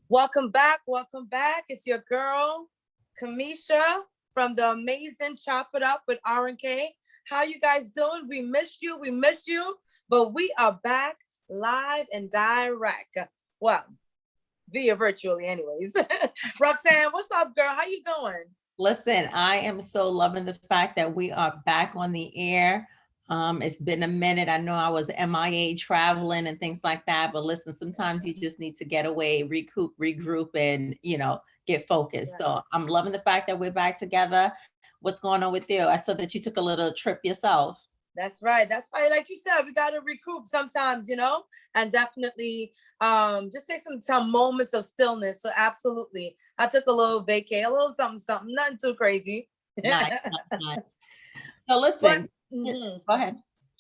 Welcome back. Welcome back. It's your girl, Kamisha from the amazing Chop It Up with R&K. How you guys doing? We missed you. We miss you. But we are back live and direct. Well, via virtually anyways. Roxanne, what's up, girl? How you doing? Listen, I am so loving the fact that we are back on the air. It's been a minute. I know I was MIA traveling and things like that, but listen, sometimes you just need to get away, recoup, regroup, and get focused. Yeah. So I'm loving the fact that we're back together. What's going on with you? I saw that you took a little trip yourself. That's right. That's right. Like you said, we gotta recoup sometimes, and definitely just take some moments of stillness. So absolutely. I took a little vacay, a little something, nothing too crazy. Nice, nice. So But listen, go ahead.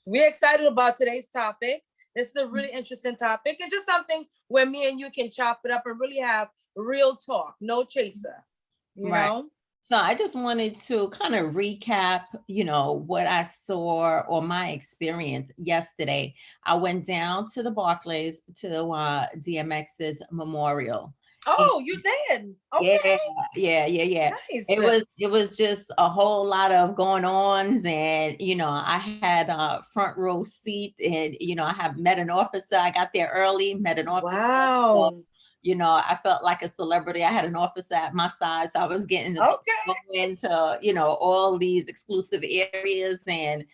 we're excited about today's topic. This is a really interesting topic and just something where me and you can chop it up and really have real talk, no chaser, you Right. know? So I just wanted to kind of recap, what I saw or my experience yesterday. I went down to the Barclays to DMX's memorial. And Oh, you did. yeah, Okay. yeah. Nice. It was just a whole lot of going ons, and I had a front row seat, and I have met an officer. I got there early, met an officer. So Wow. I felt like a celebrity. I had an officer at my side, so I was getting to go Okay. into, all these exclusive areas. And,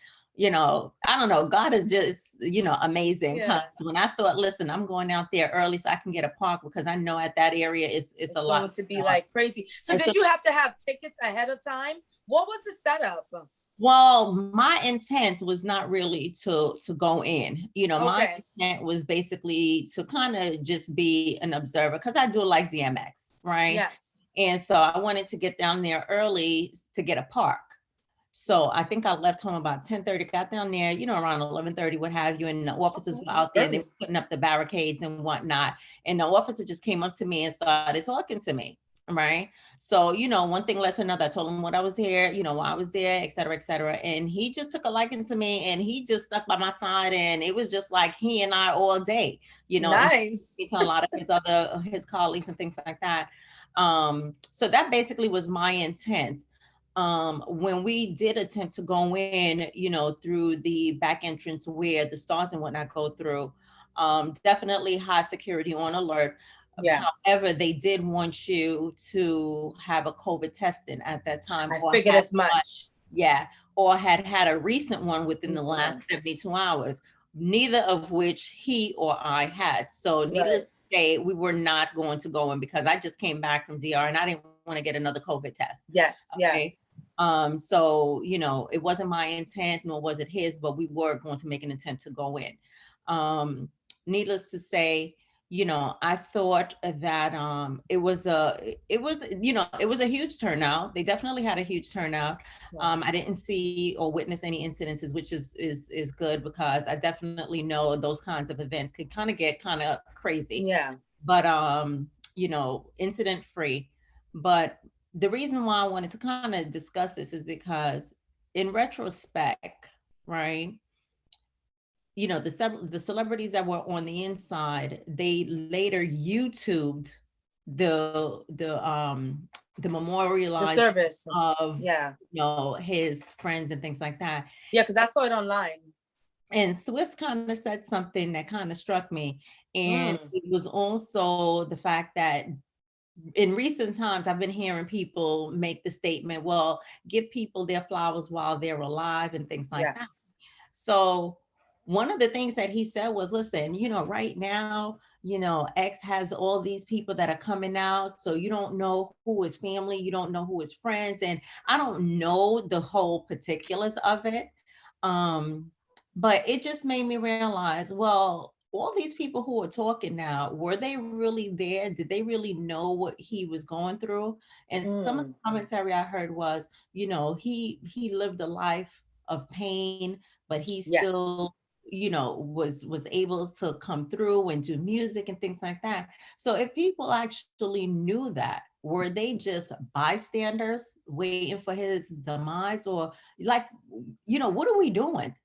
I don't know, God is just, amazing. 'Cause Yeah. when I thought, listen, I'm going out there early so I can get a park, because I know at that area it's It's a lot going to be more. like crazy. So It's did you have to have tickets ahead of time? What was the setup? Well, my intent was not really to go in. My Okay. intent was basically to kind of just be an observer, because I do like DMX, right? Yes. And so I wanted to get down there early to get a park. So I think I left home about 10:30, got down there, around 11:30, what have you, and the officers Okay. were That's out there and they early. were putting up the barricades and whatnot. And the officer just came up to me and started talking to me, right? So, one thing led to another. I told him what I was here, why I was there, et cetera, et cetera. And he just took a liking to me, and he just stuck by my side. And it was just like he and I all day, and Nice. to a lot of his colleagues and things like that. So that basically was my intent. When we did attempt to go in, through the back entrance where the stars and whatnot go through, definitely high security on alert. Yeah. However, they did want you to have a COVID testing at that time, I or figured had as one, much. yeah, or had a recent one within the Recent last one. 72 hours, neither of which he or I had. So needless Right. to say, we were not going to go in, because I just came back from DR and I didn't want to get another COVID test. Yes. Okay. Yes. So, it wasn't my intent, nor was it his, but we were going to make an attempt to go in. Um, Needless to say, I thought that it was a huge turnout. They definitely had a huge turnout. Yeah. I didn't see or witness any incidences, which is good, because I definitely know those kinds of events could kind of get kind of crazy. Yeah. But incident free. But the reason why I wanted to kind of discuss this is because, in retrospect, right, the celebrities that were on the inside, they later YouTubed the The memorialized service. of, Yeah. his friends and things like that. Yeah, because I saw it online. And Swiss kind of said something that kind of struck me. And Mm. it was also the fact that in recent times, I've been hearing people make the statement, well, give people their flowers while they're alive and things like that. Yes. So one of the things that he said was, listen, right now, X has all these people that are coming out. So you don't know who is family, you don't know who is friends. And I don't know the whole particulars of it. Um, but it just made me realize, well, all these people who are talking now, were they really there? Did they really know what he was going through? And some of the Mm. commentary I heard was, he lived a life of pain, but he still, Yes. was able to come through and do music and things like that. So if people actually knew that, were they just bystanders waiting for his demise? Or like, what are we doing?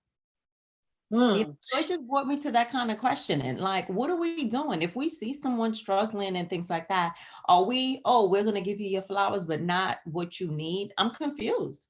Mm. So it just brought me to that kind of question. And like, what are we doing? If we see someone struggling and things like that, are we, oh, we're going to give you your flowers, but not what you need? I'm confused.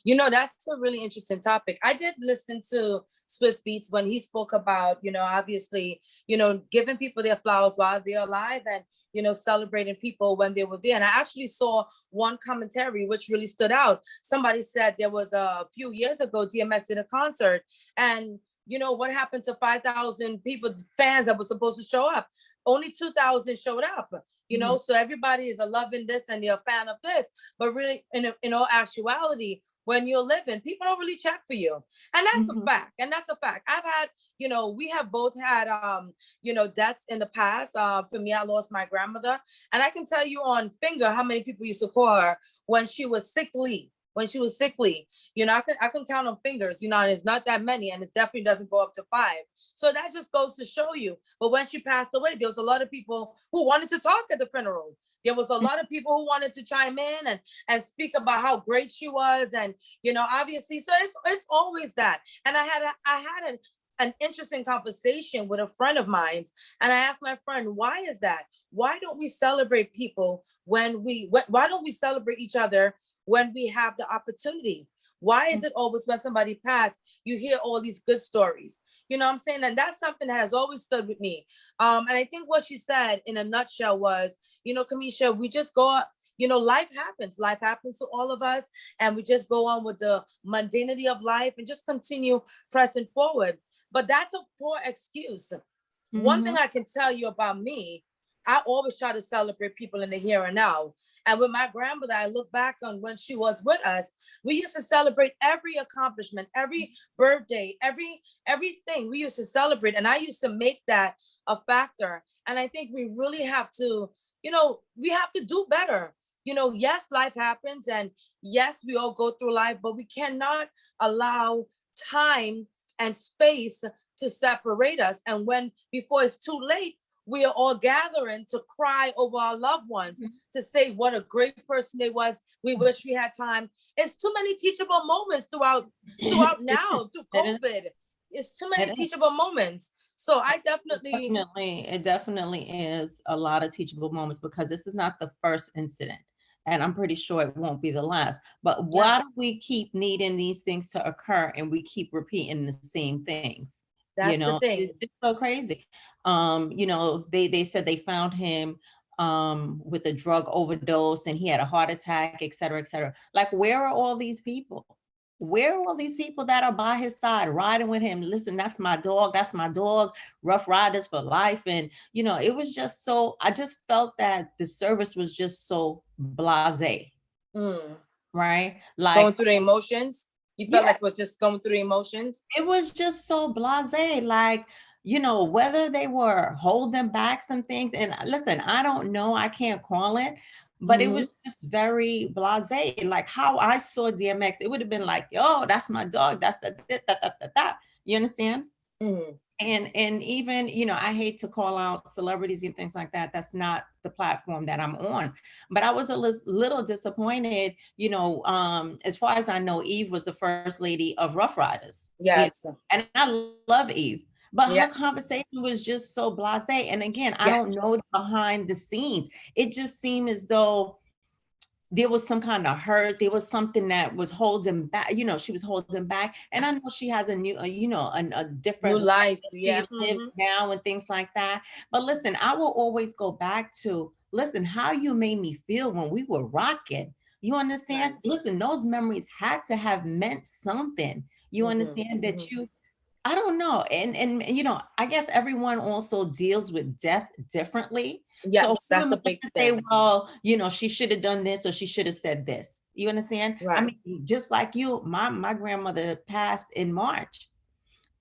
You know, that's a really interesting topic. I did listen to Swiss Beats when he spoke about, you know, obviously, you know, giving people their flowers while they're alive and, you know, celebrating people when they were there. And I actually saw one commentary which really stood out. Somebody said there was a few years ago, DMX did a concert, and you know what happened to 5,000 people, fans that were supposed to show up? Only 2,000 showed up. You know, so everybody is a loving this and they're a fan of this, but really, in all actuality, when you're living, people don't really check for you. And that's a Mhm. fact. And that's a fact. I've had, you know, we have both had, you know, deaths in the past. For me, I lost my grandmother. And I can tell you on finger how many people used to call her when she was sickly. When she was sickly, you know, I can count on fingers, you know, and it's not that many, and it definitely doesn't go up to 5. So that just goes to show you. But when she passed away, there was a lot of people who wanted to talk at the funeral. There was a lot of people who wanted to chime in and speak about how great she was, and you know, obviously, so it's always that. And I had an interesting conversation with a friend of mine, and I asked my friend, why is that? Why don't we celebrate people why don't we celebrate each other when we have the opportunity? Why is it always when somebody passed, you hear all these good stories? You know what I'm saying? And that's something that has always stood with me. And I think what she said in a nutshell was, you know, Kamisha, we just go, you know, life happens. Life happens to all of us. And we just go on with the mundanity of life and just continue pressing forward. But that's a poor excuse. One thing Mhm. I can tell you about me, I always try to celebrate people in the here and now. And with my grandmother, I look back on when she was with us. We used to celebrate every accomplishment, every birthday, everything we used to celebrate. And I used to make that a factor. And I think we really have to, you know, we have to do better. You know, yes, life happens, and yes, we all go through life, but we cannot allow time and space to separate us. And when before it's too late, we are all gathering to cry over our loved ones, to say what a great person they was. We wish we had time. It's too many teachable moments throughout now through It is. COVID. It's too It many is. teachable moments. So I definitely, It definitely is a lot of teachable moments because this is not the first incident. And I'm pretty sure it won't be the last. But yeah, why do we keep needing these things to occur and we keep repeating the same things? You that's the know, thing. it's so crazy. You know, they said they found him with a drug overdose and he had a heart attack, et cetera, et cetera. Like, where are all these people? Where are all these people that are by his side, riding with him? Listen, that's my dog. That's my dog. Rough Riders for life. And, you know, it was just so, I just felt that the service was just so blase, Mm. right? Going Like, through the emotions. You felt yeah, like it was just going through the emotions. it was just so blase. Like, you know, whether they were holding back some things. And listen, I don't know, I can't call it, but it was Mm-hmm. just very blase. Like how I saw DMX, it would have been like, yo, that's my dog. That's the. You understand? Mm-hmm. And even, you know, I hate to call out celebrities and things like that. That's not the platform that I'm on. But I was a little disappointed, you know, as far as I know, Eve was the first lady of Rough Riders, you know, Yes. and I love Eve. But her Yes. conversation was just so blasé. And again, I don't Yes. know behind the scenes. It just seemed as though there was some kind of hurt. There was something that was holding back. You know, she was holding back. And I know she has a new, you know, a New different life life. that Yeah. she lives Mm-hmm. now and things like that. But listen, I will always go back to, listen, how you made me feel when we were rocking. You understand? Right. Listen, those memories had to have meant something. You Mm-hmm. understand Mm-hmm. that you, I don't know. And you know, I guess everyone also deals with death differently. So Yes, who that's am a I big to say, thing. well, you know, she should have done this or she should have said this. You understand? I Right. mean, just like you, my grandmother passed in March.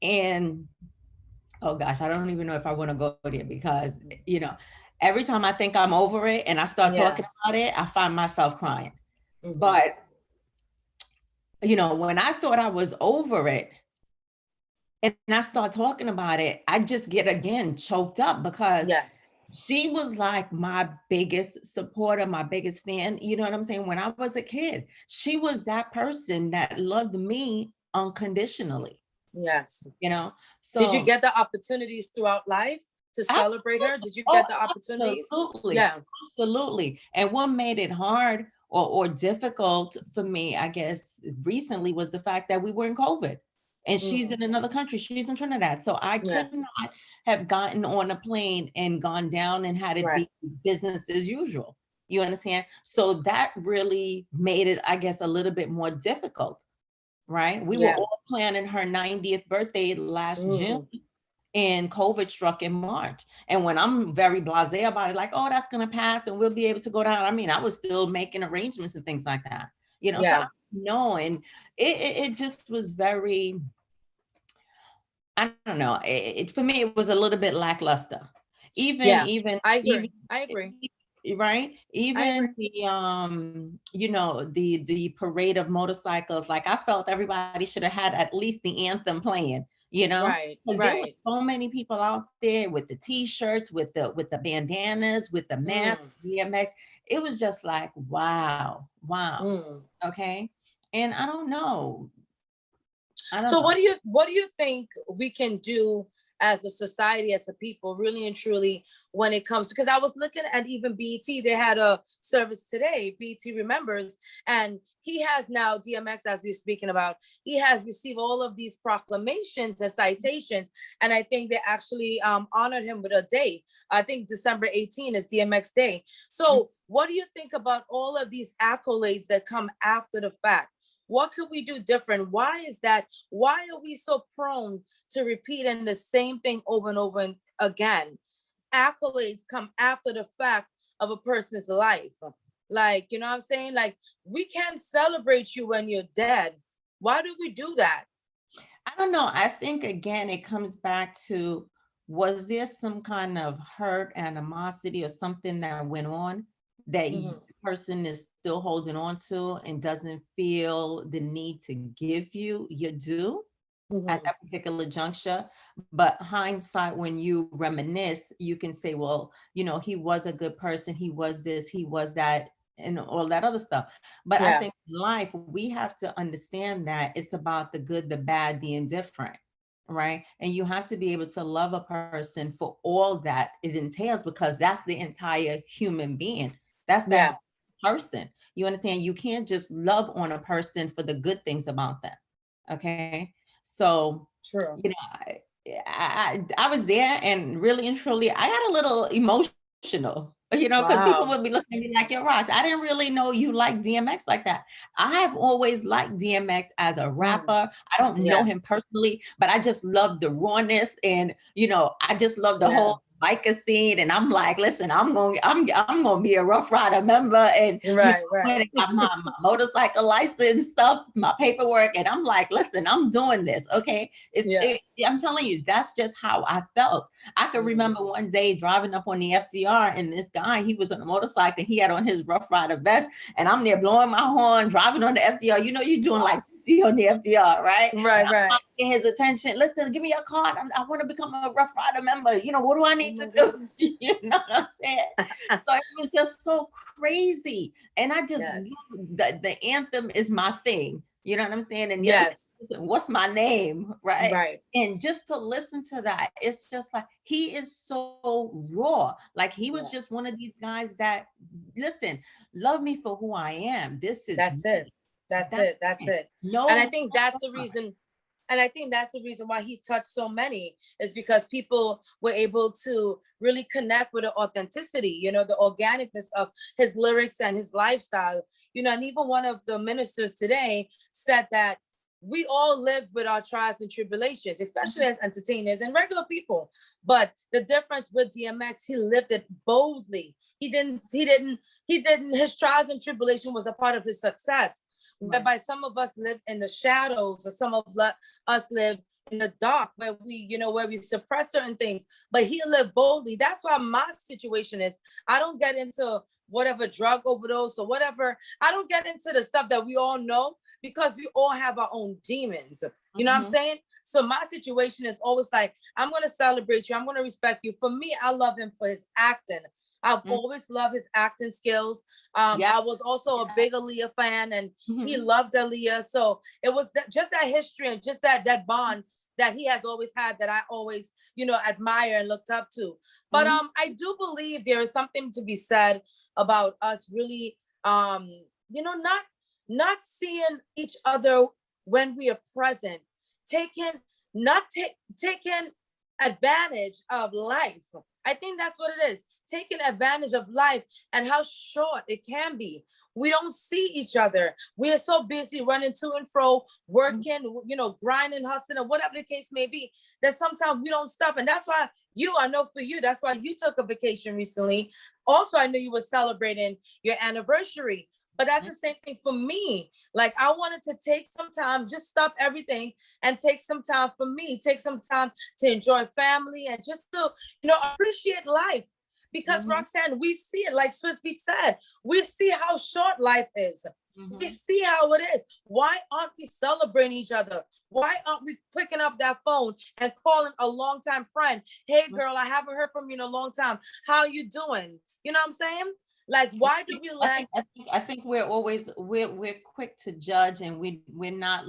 And oh gosh, I don't even know if I want to go there because, you know, every time I think I'm over it and I start Yeah. talking about it, I find myself crying. Mm-hmm. But, you know, when I thought I was over it, and I start talking about it, I just get again choked up because Yes. she was like my biggest supporter, my biggest fan. You know what I'm saying? When I was a kid, she was that person that loved me unconditionally. Yes. you know. Did you So get the opportunities throughout life to celebrate her? Did you oh, get the opportunities? absolutely. Yeah. Absolutely. And what made it hard or difficult for me, I guess, recently was the fact that we were in COVID and she's Mm, in another country. She's in Trinidad. So I yeah. could not have gotten on a plane and gone down and had it Right. be business as usual. You understand? So that really made it, I guess, a little bit more difficult, right? We were Yeah. all planning her 90th birthday last June, Mm, and COVID struck in March. And when I'm very blasé about it, like, oh, that's gonna pass and we'll be able to go down. I mean, I was still making arrangements and things like that, you know. So I yeah. know, and it just was very, I don't know. For me, it was a little bit lackluster. Even, Yeah. even, I even, agree. I agree. right? I Even agree. the you know, the parade of motorcycles, like I felt everybody should have had at least the anthem playing, you know, Right. because there were Right. so many people out there with the t-shirts, with the bandanas, with the masks, Mm, DMX. It was just like, wow, wow. mm. Okay. And I don't know. I don't So know. what do you think we can do as a society, as a people, really and truly, when it comes, because I was looking at even BET, they had a service today, BET Remembers, and he has now, DMX, as we're speaking about, he has received all of these proclamations and citations, and I think they actually honored him with a day. I think December 18 is DMX Day. So what do you think about all of these accolades that come after the fact? What could we do different? Why is that? Why are we so prone to repeating the same thing over and over again? Accolades come after the fact of a person's life. Like, you know what I'm saying? Like, we can't celebrate you when you're dead. Why do we do that? I don't know. I think again, it comes back to, was there some kind of hurt, animosity, or something that went on that the Mm-hmm. person is still holding on to and doesn't feel the need to give you your due at Mm-hmm. that particular juncture? But hindsight, when you reminisce, you can say, well, you know, he was a good person, he was this, he was that, and all that other stuff. But I Yeah. think in life, we have to understand that it's about the good, the bad, the indifferent, right? And you have to be able to love a person for all that it entails, because that's the entire human being. That's that Yeah. whole person. You understand? You can't just love on a person for the good things about them. Okay. So, True. you know, I was there, and really and truly, I got a little emotional, you know, because people Wow. would be looking at me like, you're rocks. I didn't really know you like DMX like that. I have always liked DMX as a Mm. rapper. I don't know Yeah. him personally, but I just love the rawness, and you know, I just love the Yeah. whole biker scene. And I'm like, listen, I'm gonna be a Rough Rider member, and you know, Right. I went Right. and got my motorcycle license stuff, my paperwork, and I'm like, listen, I'm doing this. Okay, Yeah. I'm telling you, that's just how I felt. I could Mm. remember one day driving up on the FDR, and this guy, he was on a motorcycle, and he had on his Rough Rider vest, and I'm there blowing my horn, driving on the FDR. You know, you're doing like on the FDR, right? And Right. I'm trying Right. to get his attention. Listen, give me your card. I want to become a Rough Rider member. You know, what do I Oh need to my do? God. You know what I'm saying? So it was just so crazy. And I just, Yes. the anthem is my thing. You know what I'm saying? And yeah, Yes. what's my name? Right. Right. And just to listen to that, it's just like, he is so raw. Like, he was just Yes. one of these guys that, listen, love me for who I am. This is That's it. me. That's That's it. That's it. it. And I No, think that's the reason. And I think that's the reason why he touched so many, is because people were able to really connect with the authenticity, you know, the organicness of his lyrics and his lifestyle. You know, and even one of the ministers today said that we all live with our trials and tribulations, especially as entertainers and regular people. But the difference with DMX, he lived it boldly. He didn't, his trials and tribulation was a part of his success. right. Whereby some of us live in the shadows, or some of us live in the dark, where where we suppress certain things, but he lived boldly. That's why my situation is, I don't get into whatever drug overdose or whatever. I don't get into the stuff that we all know, because we all have our own demons. You know what I'm Mhm. saying? So my situation is always like, I'm going to celebrate you. I'm going to respect you. For me, I love him for his acting. I've Mhm. always loved his acting skills. Yeah. I was also a big Aaliyah fan, and he Mhm. loved Aaliyah. So it was just that history, and just that bond that he has always had, that I always, admire and looked up to. But I do believe there is something to be said about us really, not seeing each other when we are present, taking advantage of life. I think that's what it is. Taking advantage of life and how short it can be. We don't see each other. We are so busy running to and fro, working, grinding, hustling, or whatever the case may be, that sometimes we don't stop. And that's why I know for you, that's why you took a vacation recently. Also, I know you were celebrating your anniversary. But that's the same thing for me. Like, I wanted to take some time, just stop everything and take some time for me, take some time to enjoy family and just to, appreciate life. Because Roxanne, we see it, like Swiss Beat said, we see how short life is. We see how it is. Why aren't we celebrating each other? Why aren't we picking up that phone and calling a longtime friend? Hey girl, I haven't heard from you in a long time. How you doing? You know what I'm saying? Like, why do we let? I think we're quick to judge, and we're not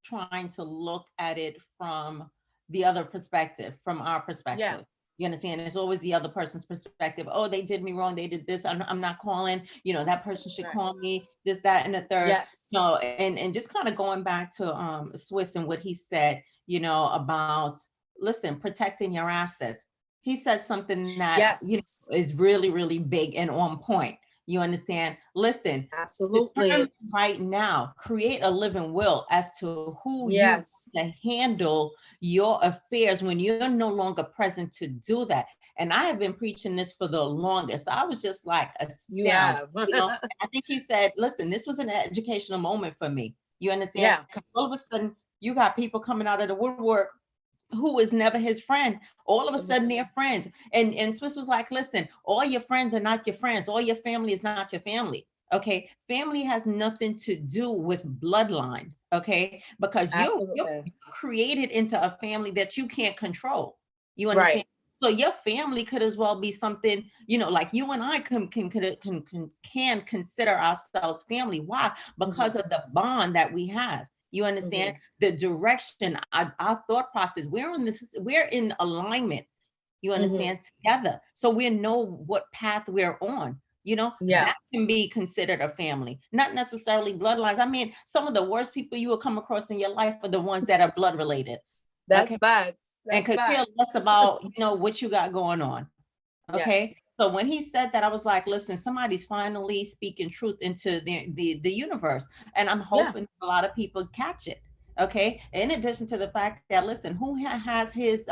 trying to look at it from the other perspective, from our perspective. Yeah. You understand? It's always the other person's perspective. Oh, they did me wrong. They did this. I'm not calling. That person should call me. This, that, and the third. Yes. No, and just kind of going back to Swiss and what he said. About protecting your assets. He said something that is really, really big and on point. You understand? Listen, absolutely. Right now, create a living will as to who you want to handle your affairs when you're no longer present to do that. And I have been preaching this for the longest. I was just like astounded. I think he said, listen, this was an educational moment for me. You understand? Yeah. All of a sudden, you got people coming out of the woodwork who was never his friend. All of a sudden they're friends. And Swiss was like, listen, all your friends are not your friends. All your family is not your family. Okay. Family has nothing to do with bloodline. Okay. Because you're created into a family that you can't control. You understand? Right. So your family could as well be something, like you and I can consider ourselves family. Why? Because of the bond that we have. You understand? The direction, our thought process, we're in alignment. You understand? Together. So we know what path we're on. That can be considered a family, not necessarily bloodlines. I mean, some of the worst people you will come across in your life are the ones that are blood related. That's facts. And could care less about, what you got going on. Okay. Yes. So when he said that, I was like, listen, somebody's finally speaking truth into the universe. And I'm hoping a lot of people catch it. Okay. In addition to the fact that, listen, who has his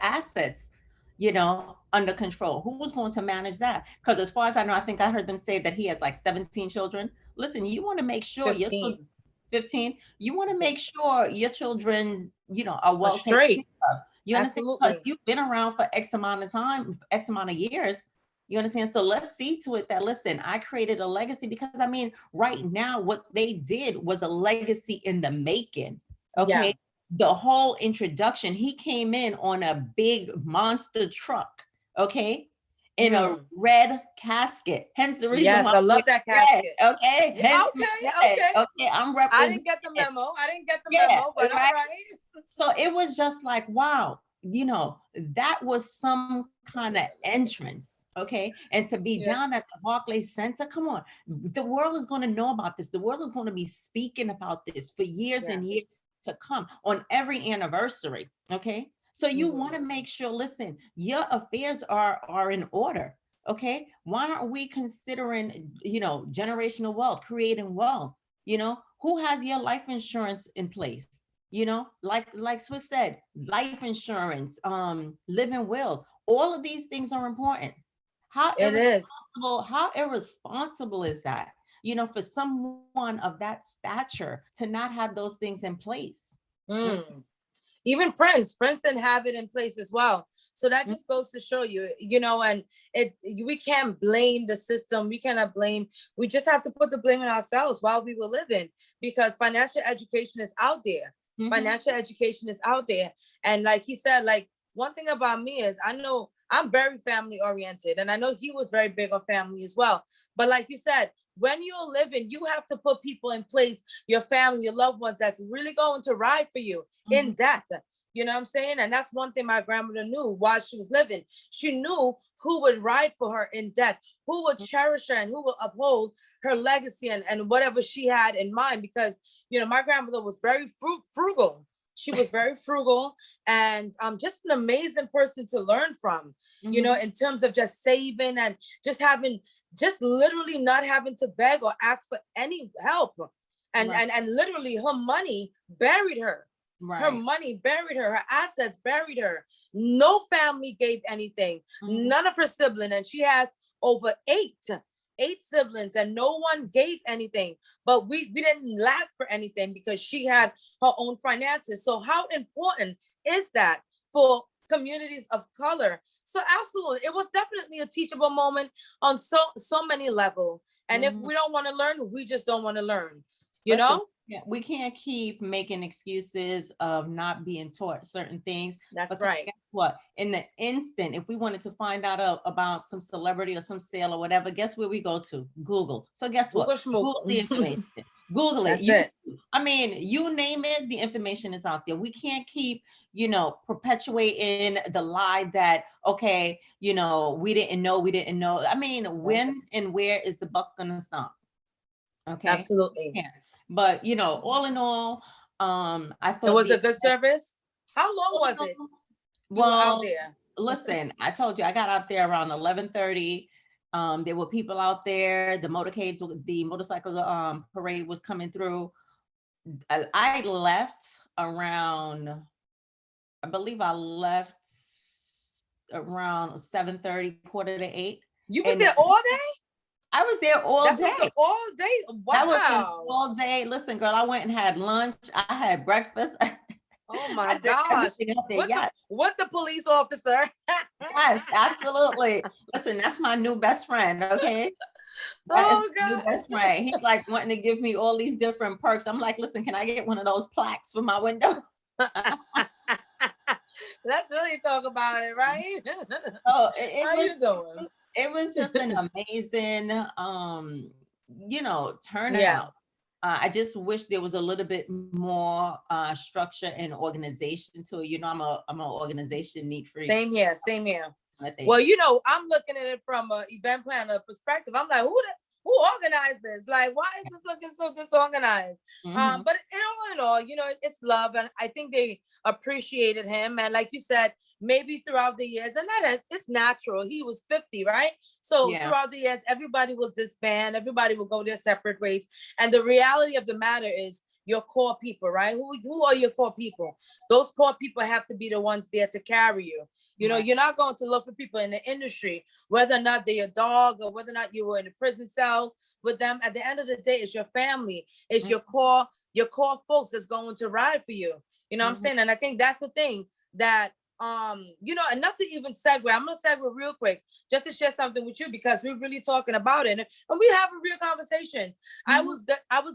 assets, under control? Who's going to manage that? Because as far as I know, I think I heard them say that he has like 17 children. Listen, you want to make sure 15. You want to make sure your children, are well taken care of. You understand? Because you've been around for X amount of time, X amount of years. You understand? So let's see to it that, listen, I created a legacy, because I mean, right now, what they did was a legacy in the making. Okay. Yeah. The whole introduction, he came in on a big monster truck. Okay. In a red casket. Hence the reason why I love that casket. Okay. Okay. I'm representing. I didn't get the memo, but all right. So it was just like, wow, that was some kind of entrance. Okay. And to be down at the Barclays Center, come on, the world is going to know about this. The world is going to be speaking about this for years and years to come on every anniversary. Okay. So you want to make sure, listen, your affairs are in order. Okay. Why aren't we considering, generational wealth, creating wealth? Who has your life insurance in place? Like Swiss said, life insurance, living will, all of these things are important. How irresponsible is that? For someone of that stature to not have those things in place. Even Prince didn't have it in place as well. So that just goes to show you, and we can't blame the system. We cannot blame. We just have to put the blame on ourselves while we were living, because financial education is out there. Financial education is out there. And like he said, like, one thing about me is I know I'm very family oriented, and I know he was very big on family as well. But like you said, when you're living, you have to put people in place, your family, your loved ones, that's really going to ride for you in death. You know what I'm saying? And that's one thing my grandmother knew while she was living. She knew who would ride for her in death, who would cherish her, and who would uphold her legacy and whatever she had in mind. Because, you know, my grandmother was very frugal. She was very frugal, and just an amazing person to learn from, you know, in terms of just saving and just having, just literally not having to beg or ask for any help. And literally her money buried her. Her money buried her. Her assets buried her. No family gave anything. None of her siblings. And she has over eight siblings, and no one gave anything. But we didn't lack for anything because she had her own finances. So how important is that for communities of color? So absolutely, it was definitely a teachable moment on so many levels. And if we don't want to learn, we just don't want to learn, you know? Yeah, we can't keep making excuses of not being taught certain things. That's right. Guess what? In the instant, if we wanted to find out about some celebrity or some sale or whatever, guess where we go to? Google. So guess what? Google the information. Google it. That's it. I mean, you name it, the information is out there. We can't keep, you know, perpetuating the lie that, okay, you know, we didn't know. I mean, when and where is the buck gonna stop? Okay. Absolutely. Yeah. But, you know, all in all, I thought it was a good service. How long was it? You were out there. Listen, I told you I got out there around 11:30. There were people out there. The motorcycle parade was coming through. I left around, I believe I left around 7:30, 7:45. You was there all day? I was there all day. All day. Wow. That was all day. Listen, girl, I went and had lunch. I had breakfast. Oh my gosh. What the police officer? Yes, absolutely. Listen, that's my new best friend. Okay. That is my new best friend. He's like wanting to give me all these different perks. I'm like, listen, can I get one of those plaques for my window? Let's really talk about it, right? Oh, how you doing? It was just an amazing, you know, turnout. Yeah. I just wish there was a little bit more structure and organization to it. You know, I'm an organization neat freak. Same here. Well, you know, I'm looking at it from an event planner perspective. I'm like, who organized this? Like, why is this looking so disorganized? But in all, you know, it's love, and I think they appreciated him. And like you said, maybe throughout the years, and that it's natural. He was 50, right? So throughout the years, everybody will disband, everybody will go their separate ways. And the reality of the matter is your core people, right? Who are your core people? Those core people have to be the ones there to carry you. You know, you're not going to look for people in the industry, whether or not they're a dog or whether or not you were in a prison cell with them. At the end of the day, it's your family. It's your core folks that's going to ride for you. You know what I'm saying? And I think that's the thing that, you know, and not to even segue, I'm going to segue real quick just to share something with you because we're really talking about it and we having real conversations. I was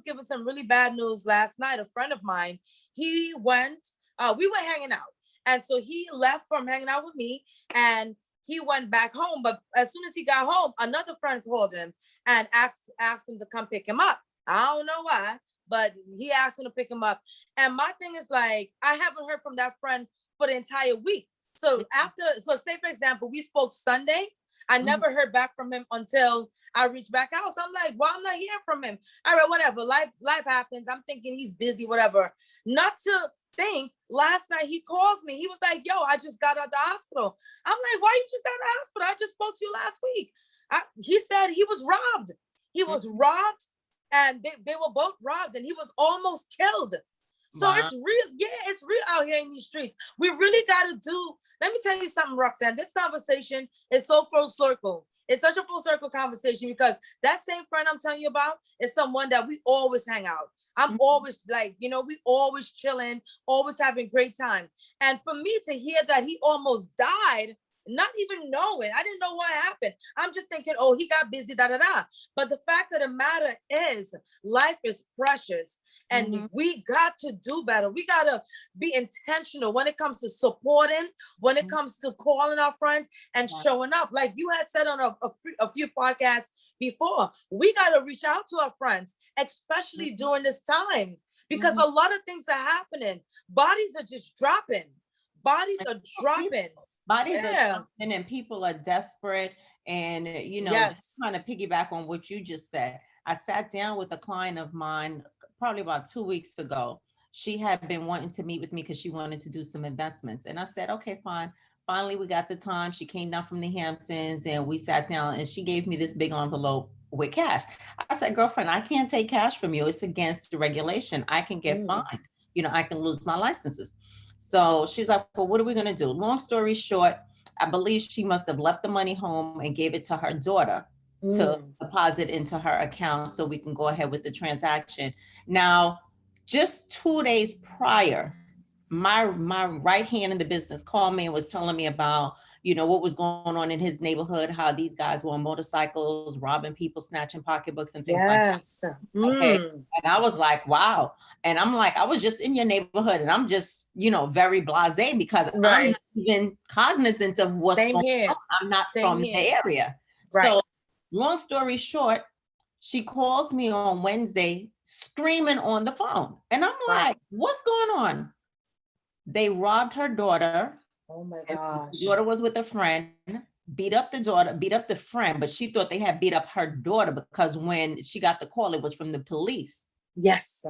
given some really bad news last night. A friend of mine, we were hanging out. And so he left from hanging out with me and he went back home. But as soon as he got home, another friend called him and asked him to come pick him up. I don't know why, but he asked him to pick him up. And my thing is like, I haven't heard from that friend for the entire week. So say for example, we spoke Sunday. I never heard back from him until I reached back out. So I'm like, well, I'm not hearing from him. All right, whatever. Life happens. I'm thinking he's busy, whatever. Not to think last night he calls me. He was like, yo, I just got out of the hospital. I'm like, why you just out of the hospital? I just spoke to you last week. He said he was robbed. He was robbed and they were both robbed and he was almost killed. So it's real. Yeah, it's real out here in these streets. We really got to do, let me tell you something, Roxanne, this conversation is so full circle. It's such a full circle conversation because that same friend I'm telling you about is someone that we always hang out. I'm always like, you know, we always chilling, always having great time. And for me to hear that he almost died, not even knowing. I didn't know what happened. I'm just thinking, oh, he got busy, da da da. But the fact of the matter is, life is precious, and Mhm, we got to do better. We got to be intentional when it comes to supporting, when it mhm. comes to calling our friends and Yeah, showing up. Like you had said on a few podcasts before, we got to reach out to our friends, especially mhm, during this time, because mhm. a lot of things are happening. Bodies are just dropping. Bodies And are dropping. bodies are Yeah. jumping and people are desperate. And, just Yes. kind of piggyback on what you just said. I sat down with a client of mine probably about 2 weeks ago. She had been wanting to meet with me because she wanted to do some investments. And I said, okay, fine. Finally, we got the time. She came down from the Hamptons and we sat down and she gave me this big envelope with cash. I said, girlfriend, I can't take cash from you. It's against the regulation. I can get Mm. fined. I can lose my licenses. So she's like, well, what are we going to do? Long story short, I believe she must have left the money home and gave it to her daughter to Mm. deposit into her account so we can go ahead with the transaction. Now, just 2 days prior, my right hand in the business called me and was telling me about what was going on in his neighborhood, how these guys were on motorcycles robbing people, snatching pocketbooks and things like Yes. that. Okay. Mm. And I was like, wow. And I'm like, I was just in your neighborhood and I'm just very blasé because I'm Right. not even cognizant of what's Same going on. here. I'm not Same from the here. area. Right. So long story short, she calls me on Wednesday screaming on the phone. And I'm like, Wow. what's going on? They robbed her daughter. Oh my And the gosh. daughter was with a friend, beat up the daughter, beat up the friend, but she thought they had beat up her daughter because when she got the call, it was from the police. Yes.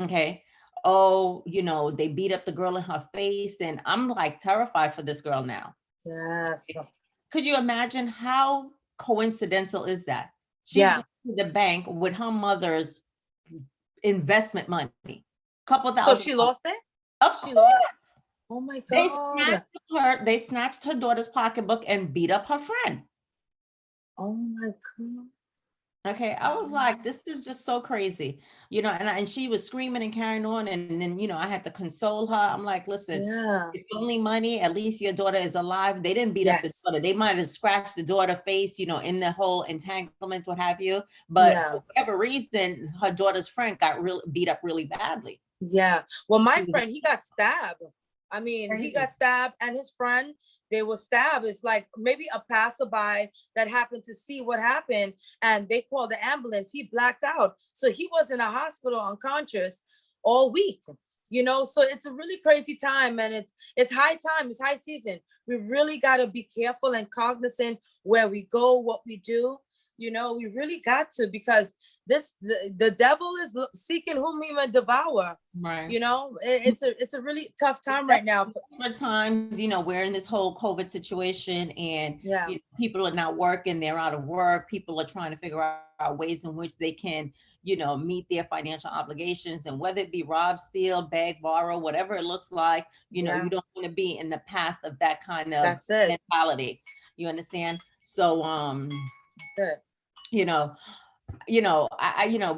Okay. Oh, they beat up the girl in her face. And I'm like terrified for this girl now. Yes. Could you imagine how coincidental is that? She's Yeah. been to the bank with her mother's investment money, couple So thousand she dollars. lost it? Of She course, lost. Oh my they God. snatched they snatched her daughter's pocketbook and beat up her friend. Oh my God. Okay, I was like, this is just so crazy, and she was screaming and carrying on, and then I had to console her. I'm like, listen, Yeah. it's only money. At least your daughter is alive. They didn't beat up the Yes. daughter. They might have scratched the daughter face, in the whole entanglement, what have you. But Yeah. for whatever reason, her daughter's friend got real beat up really badly. Yeah. Well, my She was friend, he got stabbed. I mean, he crazy. got stabbed and his friend, they were stabbed. It's like maybe a passerby that happened to see what happened and they called the ambulance. He blacked out. So he was in a hospital unconscious all week. So it's a really crazy time, and it's high time, it's high season. We really got to be careful and cognizant where we go, what we do. We really got to, because the devil is seeking whom he may devour. Right. It's a really tough time right now. Desperate times, we're in this whole COVID situation and Yeah. people are not working, they're out of work. People are trying to figure out ways in which they can, meet their financial obligations, and whether it be rob, steal, beg, borrow, whatever it looks like, Yeah. you don't want to be in the path of that kind of That's it. mentality. You understand? So, That's it. you know,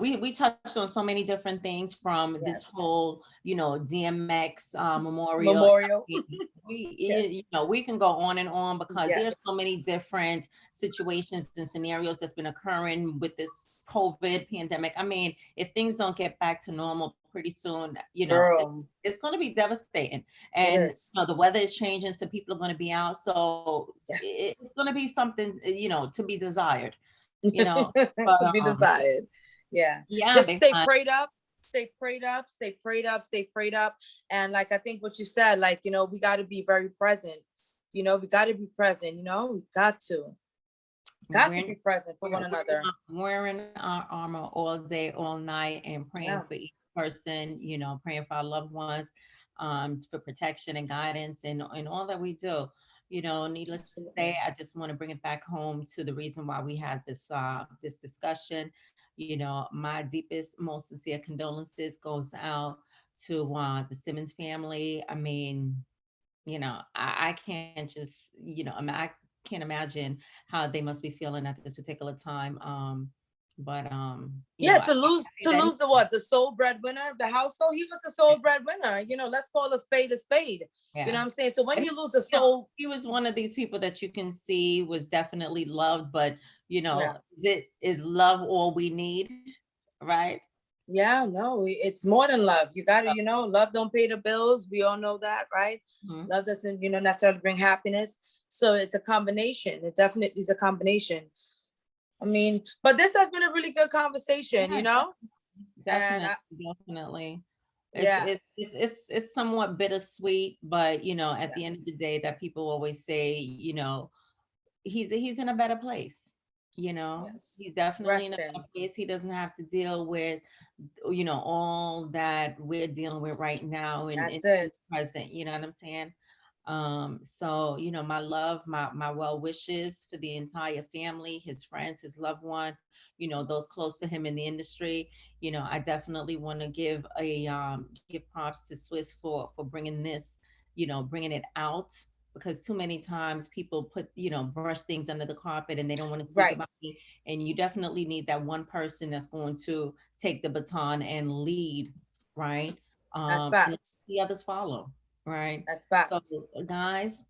we touched on so many different things from this Yes. whole, DMX memorial. Memorial. Yeah. We can go on and on because Yes. there's so many different situations and scenarios that's been occurring with this COVID pandemic. I mean, if things don't get back to normal pretty soon, Girl. it's going to be devastating. It And is. the weather is changing, so people are going to be out. So Yes. it's going to be something, to be desired. But To be desired. Yeah. yeah, Just big stay time. prayed up. Stay prayed up. Stay prayed up. Stay prayed up. And like I think what you said, like, we got to be very present. We got to be present. We got to We're, be present for one another. wearing our armor all day, all night, and praying Yeah. for each person, praying for our loved ones, for protection and guidance and all that we do. Needless to say, Absolutely. I just want to bring it back home to the reason why we had this discussion. My deepest, most sincere condolences goes out to the Simmons family. I mean, I can't just, I can't imagine how they must be feeling at this particular time. But Yeah, to lose the what? The sole breadwinner of the household. He was the sole breadwinner. Let's call a spade a spade. Yeah. You know what I'm saying? So when And you lose a soul, he was one of these people that you can see was definitely loved, but is love all we need? Right? Yeah, no, it's more than love. You gotta, love don't pay the bills. We all know that, right? Mm-hmm. Love doesn't, necessarily bring happiness. So it's a combination. It definitely is a combination. I mean, but this has been a really good conversation, Definitely. Yeah. It's somewhat bittersweet, but at the end of the day, that people always say, he's in a better place. He's definitely in a better place. He doesn't have to deal with, all that we're dealing with right now in present. You know what I'm saying? So my love, my well wishes for the entire family, his friends, his loved one, those close to him in the industry. I definitely want to give props to Swiss for bringing this, bringing it out, because too many times people brush things under the carpet and they don't want to speak about it. And you definitely need that one person that's going to take the baton and lead, right? That's facts. The others follow. Right. That's facts. So, guys,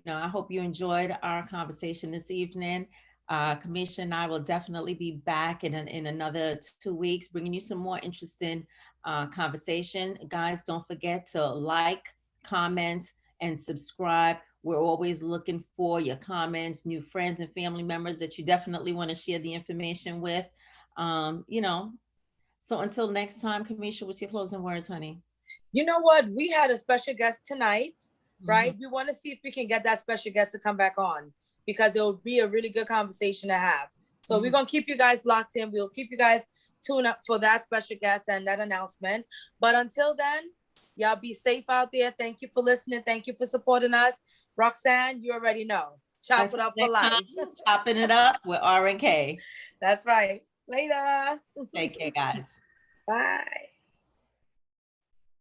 I hope you enjoyed our conversation this evening. Kamisha and I will definitely be back in another 2 weeks, bringing you some more interesting conversation. Guys, don't forget to like, comment, and subscribe. We're always looking for your comments, new friends and family members that you definitely want to share the information with. So until next time, Kamisha, what's your closing words, honey? You know what? We had a special guest tonight, right? We want to see if we can get that special guest to come back on, because it will be a really good conversation to have. So we're going to keep you guys locked in. We'll keep you guys tuned up for that special guest and that announcement. But until then, y'all be safe out there. Thank you for listening. Thank you for supporting us. Roxanne, you already know. Chop it up for life. Chopping it up with R&K. That's right. Later. Take care, guys. Bye.